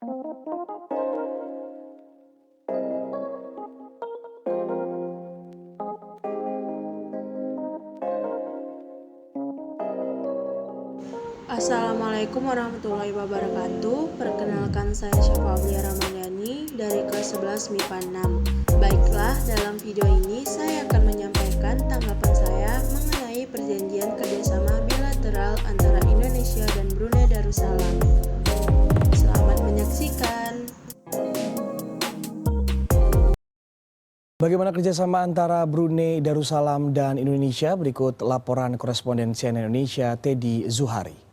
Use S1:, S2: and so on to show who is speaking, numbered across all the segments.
S1: Assalamualaikum warahmatullahi wabarakatuh. Perkenalkan, saya Syafa Aulia Ramadhani dari kelas 11 MIPA 6. Baiklah, dalam video ini saya akan menyampaikan tanggapan saya mengenai perjanjian kerjasama bilateral antara Indonesia dan Brunei Darussalam. Selamat menyaksikan.
S2: Bagaimana kerjasama antara Brunei Darussalam dan Indonesia? Berikut laporan koresponden CNN Indonesia Teddy Zuhari.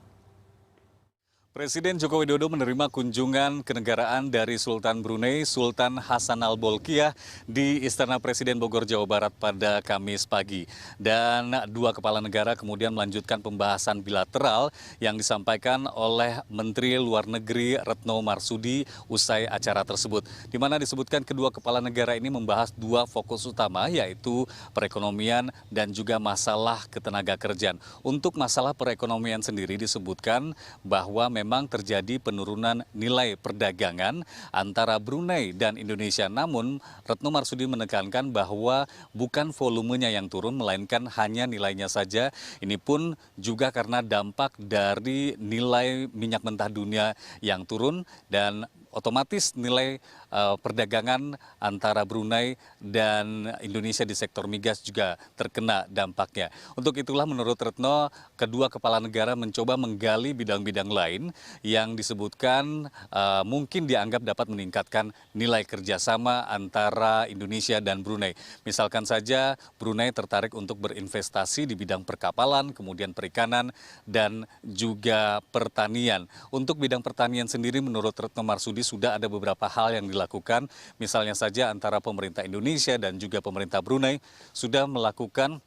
S3: Presiden Joko Widodo menerima kunjungan kenegaraan dari Sultan Brunei, Sultan Hassanal Bolkiah di Istana Presiden Bogor, Jawa Barat pada Kamis pagi. Dan dua kepala negara kemudian melanjutkan pembahasan bilateral yang disampaikan oleh Menteri Luar Negeri Retno Marsudi usai acara tersebut. Di mana disebutkan kedua kepala negara ini membahas dua fokus utama, yaitu perekonomian dan juga masalah ketenagakerjaan. Untuk masalah perekonomian sendiri disebutkan bahwa memang terjadi penurunan nilai perdagangan antara Brunei dan Indonesia. Namun Retno Marsudi menekankan bahwa bukan volumenya yang turun, melainkan hanya nilainya saja. Ini pun juga karena dampak dari nilai minyak mentah dunia yang turun dan otomatis nilai perdagangan antara Brunei dan Indonesia di sektor migas juga terkena dampaknya. Untuk itulah menurut Retno, kedua kepala negara mencoba menggali bidang-bidang lain yang disebutkan mungkin dianggap dapat meningkatkan nilai kerjasama antara Indonesia dan Brunei. Misalkan saja Brunei tertarik untuk berinvestasi di bidang perkapalan, kemudian perikanan, dan juga pertanian. Untuk bidang pertanian sendiri menurut Retno Marsudi sudah ada beberapa hal yang dilakukan, misalnya saja antara pemerintah Indonesia dan juga pemerintah Brunei sudah melakukan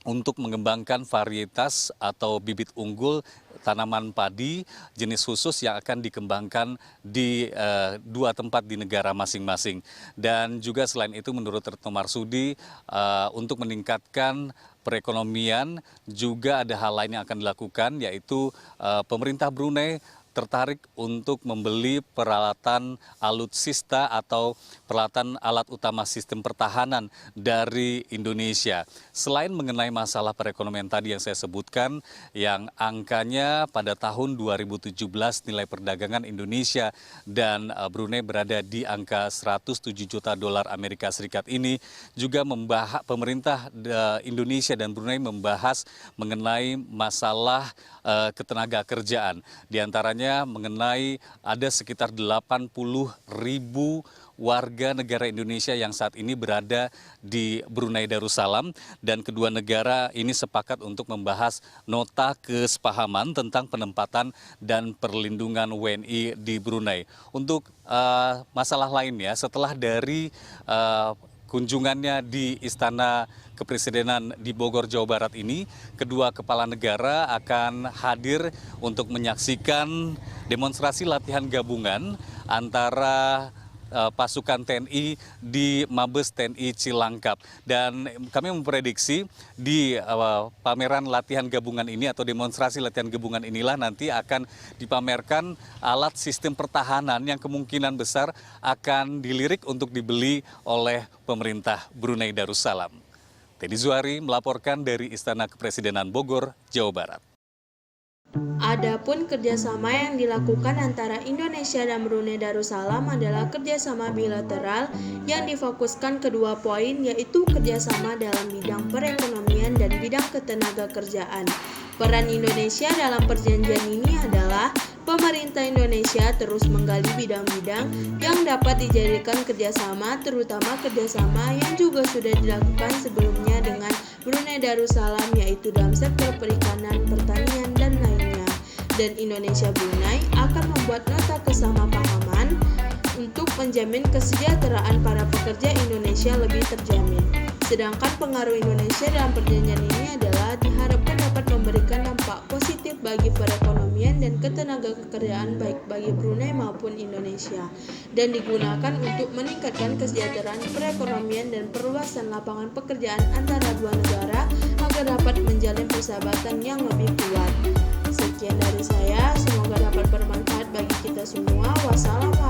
S3: untuk mengembangkan varietas atau bibit unggul tanaman padi jenis khusus yang akan dikembangkan di dua tempat di negara masing-masing. Dan juga selain itu menurut Retno Marsudi untuk meningkatkan perekonomian juga ada hal lain yang akan dilakukan, yaitu pemerintah Brunei tertarik untuk membeli peralatan alutsista atau peralatan alat utama sistem pertahanan dari Indonesia. Selain mengenai masalah perekonomian tadi yang saya sebutkan, yang angkanya pada tahun 2017 nilai perdagangan Indonesia dan Brunei berada di angka 107 juta dolar Amerika Serikat ini, juga pemerintah Indonesia dan Brunei membahas mengenai masalah ketenaga kerjaan. Di antaranya mengenai ada sekitar 80.000 warga negara Indonesia yang saat ini berada di Brunei Darussalam, dan kedua negara ini sepakat untuk membahas nota kesepahaman tentang penempatan dan perlindungan WNI di Brunei. Untuk masalah lainnya, setelah dari kunjungannya di Istana Kepresidenan di Bogor, Jawa Barat ini, kedua kepala negara akan hadir untuk menyaksikan demonstrasi latihan gabungan antara pasukan TNI di Mabes TNI Cilangkap. Dan kami memprediksi di pameran latihan gabungan ini atau demonstrasi latihan gabungan inilah nanti akan dipamerkan alat sistem pertahanan yang kemungkinan besar akan dilirik untuk dibeli oleh pemerintah Brunei Darussalam. Teddy Zuhari melaporkan dari Istana Kepresidenan Bogor, Jawa Barat.
S1: Adapun kerjasama yang dilakukan antara Indonesia dan Brunei Darussalam adalah kerjasama bilateral yang difokuskan kedua poin, yaitu kerjasama dalam bidang perekonomian dan bidang ketenagakerjaan. Peran Indonesia dalam perjanjian ini adalah pemerintah Indonesia terus menggali bidang-bidang yang dapat dijadikan kerjasama, terutama kerjasama yang juga sudah dilakukan sebelumnya dengan Brunei Darussalam, yaitu dalam sektor perikanan, pertanian, dan lainnya. Dan Indonesia Brunei akan membuat nota kesepahaman untuk menjamin kesejahteraan para pekerja Indonesia lebih terjamin. Sedangkan pengaruh Indonesia dalam perjanjian ini adalah diharapkan dapat memberikan dampak positif bagi perekonomian dan ketenagakerjaan baik bagi Brunei maupun Indonesia, dan digunakan untuk meningkatkan kesejahteraan perekonomian dan perluasan lapangan pekerjaan antara dua negara agar dapat menjalin persahabatan yang lebih kuat. Sekian dari saya, semoga dapat bermanfaat bagi kita semua. Wassalamualaikum.